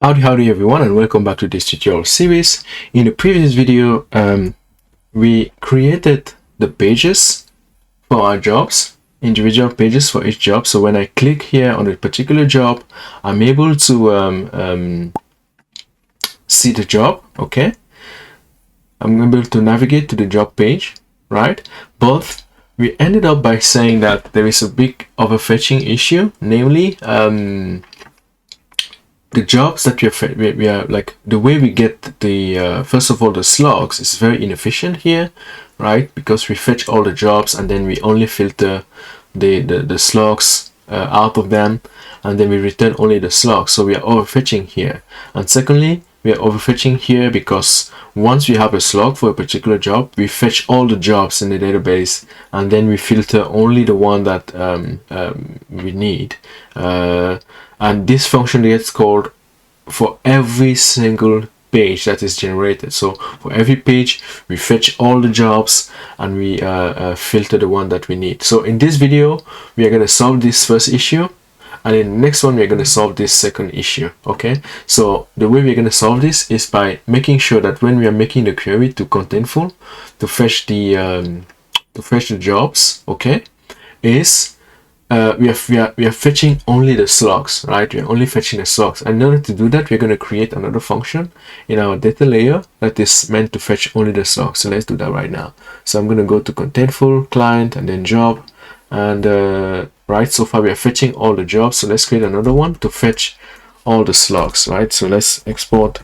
Howdy everyone, and welcome back to this tutorial series. In the previous video, we created the pages for our jobs, individual pages for each job. So when I click here on a particular job, I'm able to see the job, okay? I'm able to navigate to the job page, right? But we ended up by saying that there is a big overfetching issue, namely, the jobs that we are like, the way we get the first of all, the slugs is very inefficient here, right? Because we fetch all the jobs and then we only filter the slugs out of them, and then we return only the slugs. So we are overfetching here. And secondly, we are overfetching here because once we have a slug for a particular job, we fetch all the jobs in the database and then we filter only the one that we need. And this function gets called for every single page that is generated. So for every page, we fetch all the jobs and we filter the one that we need. So in this video, we are going to solve this first issue, and in the next one, we're going to solve this second issue. Okay, so the way we're going to solve this is by making sure that when we are making the query to Contentful to fetch the jobs, okay, is we are fetching only the slugs, right? We are only fetching the slugs. And in order to do that, we're going to create another function in our data layer that is meant to fetch only the slugs. So let's do that right now. So I'm going to go to Contentful, client, and then job. And right, so far we are fetching all the jobs. So let's create another one to fetch all the slugs, right? So let's export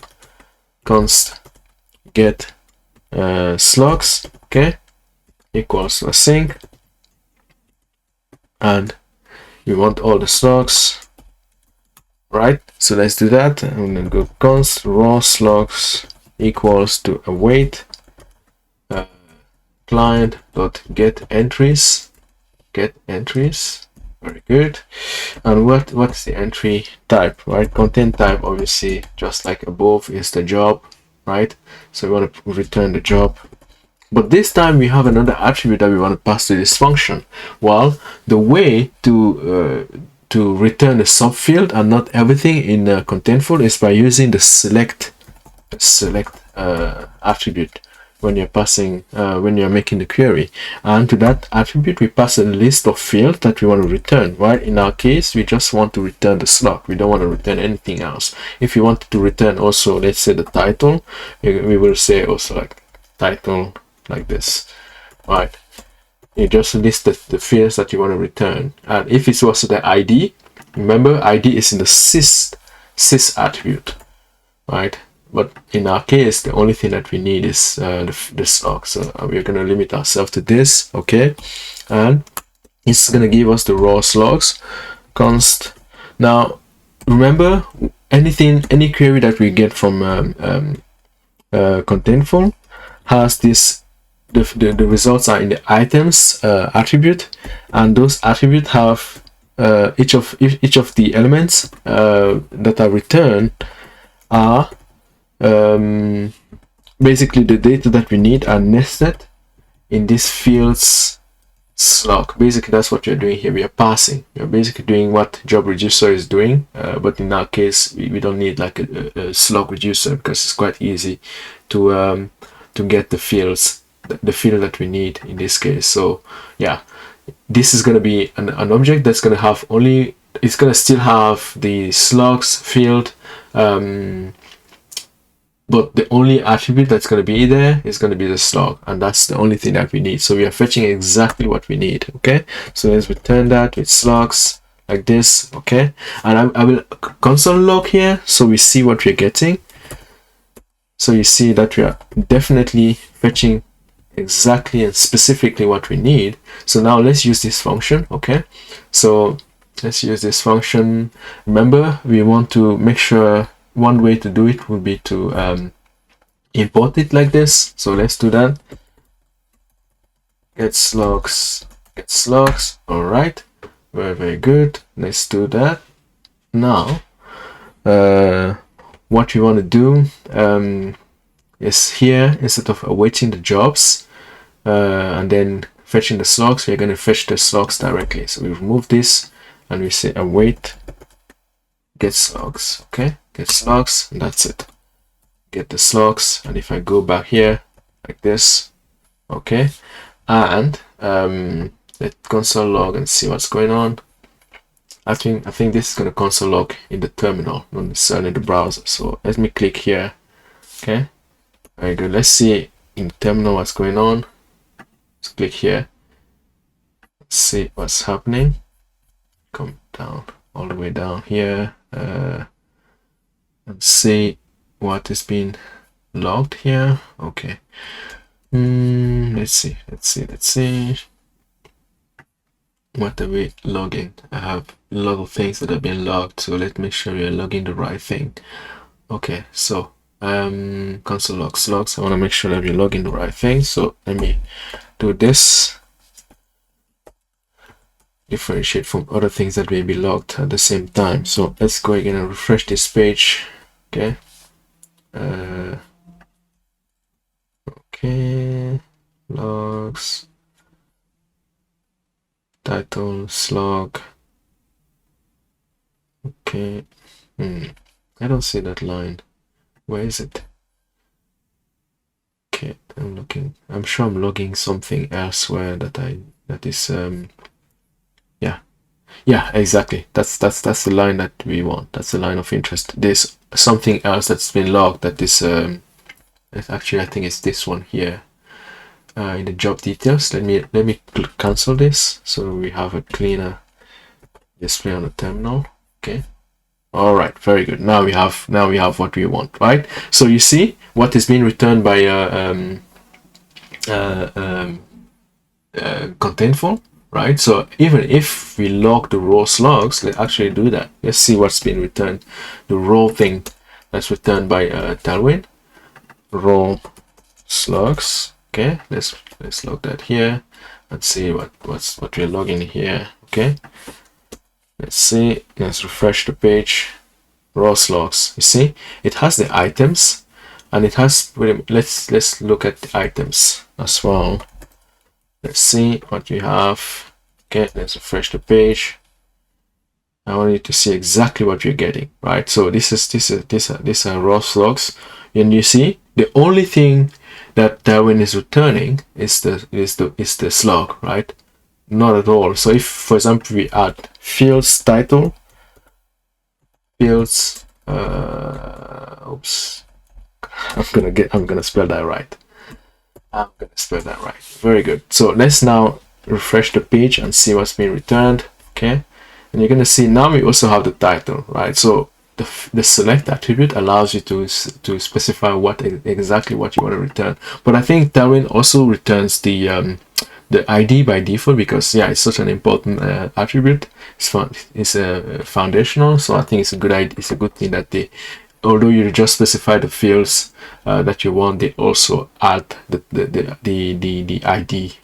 const get slugs, okay, equals to async. And we want all the slugs, right? So let's do that. I'm gonna go const raw slugs equals to await client dot get entries. Very good. And what's the entry type, right? Content type, obviously, just like above, is the job, right? So we want to return the job. But this time we have another attribute that we want to pass to this function. Well, the way to return the subfield and not everything in Contentful is by using the select attribute when you're passing when you're making the query. And to that attribute we pass a list of fields that we want to return, right? In our case, we just want to return the slug. We don't want to return anything else. If you wanted to return also, let's say, the title, we will say also like title, like this, right? You just list the fields that you want to return. And if it was the ID, remember, ID is in the sys attribute, right? But in our case, the only thing that we need is the slug. So we're going to limit ourselves to this, okay? And it's going to give us the raw slugs const. Now remember, any query that we get from Contentful has this. The results are in the items attribute, and those attributes have each of the elements that are returned are basically the data that we need are nested in this fields slug. Basically, that's what you're doing here. We are passing. We're basically doing what job reducer is doing, but in our case, we don't need like a slug reducer because it's quite easy to get the fields. The field that we need in this case. So yeah, this is going to be an object that's going to have only, it's going to still have the slugs field, but the only attribute that's going to be there is going to be the slug, and that's the only thing that we need. So we are fetching exactly what we need. Okay, so let's return that with slugs like this. Okay, and I will console log here so we see what we're getting. So you see that we are definitely fetching exactly and specifically what we need. So now let's use this function. Okay, so let's use this function. Remember, we want to make sure one way to do it would be to import it like this. So let's do that. Get slugs. All right, very good. Let's do that. Now what we want to do is here, instead of awaiting the jobs and then fetching the slugs, we're going to fetch the slugs directly. So we remove this and we say await get slugs. Okay, get slugs, and that's it. Get the slugs, and if I go back here like this, okay, and let console log and see what's going on. I think this is going to console log in the terminal, not necessarily in the browser. So let me click here. Okay, very good. Let's see in terminal what's going on. Let's click here. Let's see what's happening. Come down all the way down here and see what is being logged here. Okay. Let's see. What are we logging? I have a lot of things that have been logged, so let me make sure we are logging the right thing. Okay, so console log slugs. I want to make sure that we're logging the right thing. So let me do this. Differentiate from other things that may be logged at the same time. So let's go again and refresh this page. Okay. Okay. Logs. Title slug. Okay. I don't see that line. Where is it? Okay, I'm looking. I'm sure I'm logging something elsewhere that is yeah, exactly. That's the line that we want. That's the line of interest. There's something else that's been logged that is actually I think it's this one here. In the job details, let me cancel this so we have a cleaner display on the terminal. Okay, all right, very good. Now we have what we want, right? So you see what is being returned by Contentful, right? So even if we log the raw slugs, let's actually do that. Let's see what's being returned. The raw thing that's returned by Tailwind, raw slugs. Okay, let's log that here and see what we're logging here. Okay, let's see. Let's refresh the page. Raw slugs. You see, it has the items, and it has. Let's look at the items as well. Let's see what we have. Okay, let's refresh the page. I want you to see exactly what you're getting, right? So these are raw slugs, and you see the only thing that Tailwind is returning is the slug, right? Not at all. So if, for example, we add fields title, fields, oops, I'm gonna spell that right. Very good. So let's now refresh the page and see what's being returned. Okay, and you're gonna see now we also have the title, right? So the select attribute allows you to specify exactly what you want to return. But I think Tailwind also returns the ID by default because yeah, it's such an important attribute. It's foundational, so I think it's a good idea. It's a good thing that although you just specify the fields that you want, they also add the ID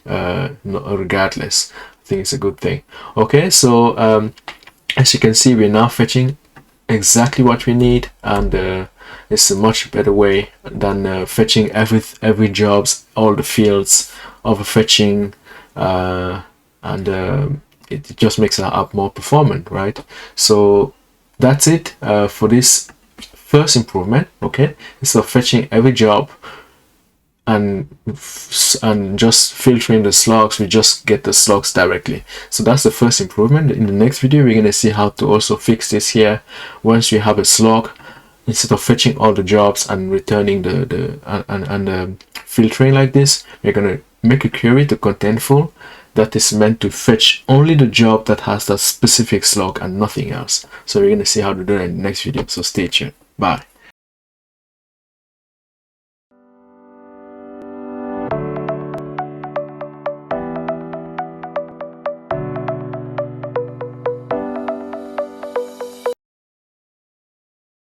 regardless. I think it's a good thing. Okay, so as you can see, we're now fetching exactly what we need, and it's a much better way than fetching every jobs, all the fields, overfetching, and it just makes our app more performant, right? So that's it for this first improvement. Okay, instead of fetching every job and just filtering the slugs, we just get the slugs directly. So that's the first improvement. In the next video, we're going to see how to also fix this here. Once we have a slug, instead of fetching all the jobs and returning the filtering like this, we're going to make a query to Contentful that is meant to fetch only the job that has that specific slug and nothing else. So we're going to see how to do that in the next video. So stay tuned. Bye.